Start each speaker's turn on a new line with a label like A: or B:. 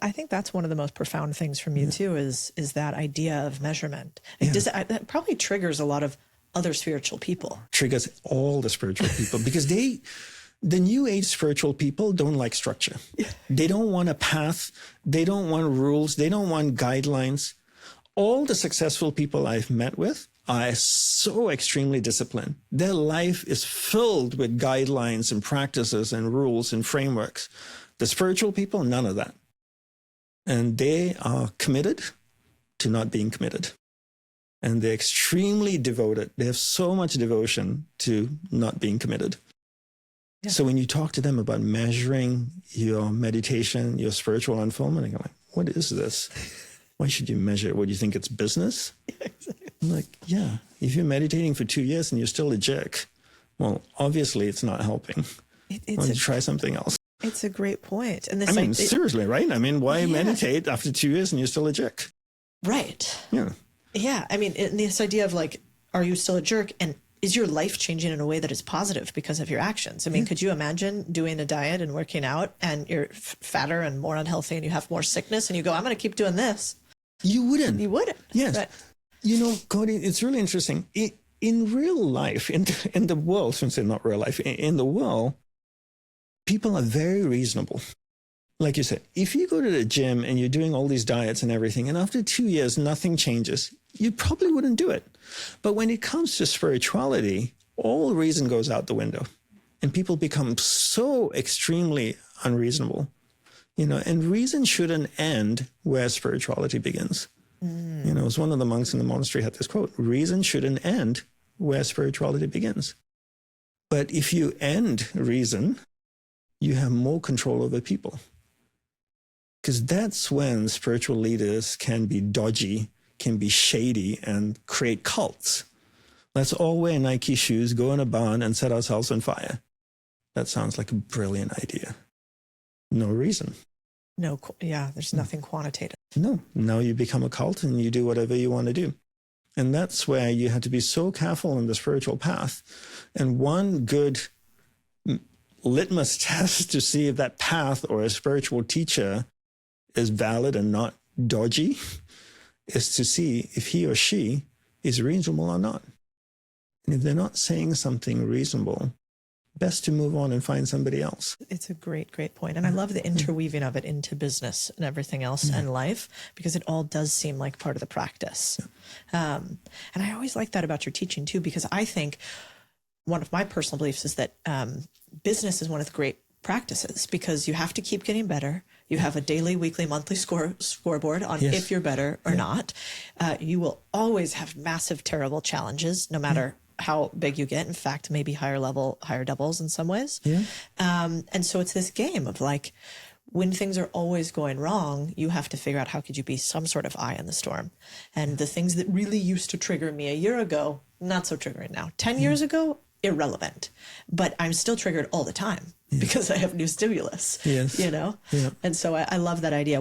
A: I think that's one of the most profound things from you too, is that idea of measurement. That probably triggers a lot of other spiritual people.
B: Triggers all the spiritual people because the new age spiritual people don't like structure. They don't want a path. They don't want rules. They don't want guidelines. All the successful people I've met with are so extremely disciplined. Their life is filled with guidelines and practices and rules and frameworks. The spiritual people, none of that. And they are committed to not being committed. And they're extremely devoted. They have so much devotion to not being committed. Yeah. So when you talk to them about measuring your meditation, your spiritual unfoldment, they're like, what is this? Why should you measure it? What, do you think it's business? Yeah, exactly. I'm like, yeah, if you're meditating for 2 years and you're still a jerk, well, obviously it's not helping. Why don't you try something else?
A: It's a great point. And
B: seriously, right? Why meditate after 2 years and you're still a jerk?
A: Right.
B: Yeah.
A: Yeah. This idea of like, are you still a jerk? And is your life changing in a way that is positive because of your actions? Could you imagine doing a diet and working out and you're fatter and more unhealthy and you have more sickness and you go, I'm going to keep doing this?
B: You wouldn't.
A: You wouldn't.
B: Yes. But, Cody, it's really interesting. In real life, in the world, since they're not real life, in the world, people are very reasonable. Like you said, if you go to the gym and you're doing all these diets and everything, and after 2 years, nothing changes, you probably wouldn't do it. But when it comes to spirituality, all reason goes out the window. And people become so extremely unreasonable. And reason shouldn't end where spirituality begins. It was one of the monks in the monastery had this quote, reason shouldn't end where spirituality begins. But if you end reason, you have more control over people. Because that's when spiritual leaders can be dodgy, can be shady, and create cults. Let's all wear Nike shoes, go in a barn, and set ourselves on fire. That sounds like a brilliant idea. No reason.
A: No, there's nothing quantitative.
B: No, now you become a cult and you do whatever you want to do. And that's where you have to be so careful in the spiritual path. And one good litmus test to see if that path or a spiritual teacher is valid and not dodgy is to see if he or she is reasonable or not. And if they're not saying something reasonable, best to move on and find somebody else.
A: It's a great, great point. And I love the interweaving of it into business and everything else and life, because it all does seem like part of the practice. Yeah. And I always like that about your teaching too, because I think one of my personal beliefs is that business is one of the great practices, because you have to keep getting better. You have a daily, weekly, monthly scoreboard on if you're better or not. You will always have massive, terrible challenges, no matter how big you get. In fact, maybe higher doubles in some ways. Yeah. And so it's this game of like, when things are always going wrong, you have to figure out how could you be some sort of eye in the storm. And the things that really used to trigger me a year ago, not so triggering now. 10 years ago, irrelevant. But I'm still triggered all the time because I have new stimulus,
B: Yes.
A: And so I love that idea.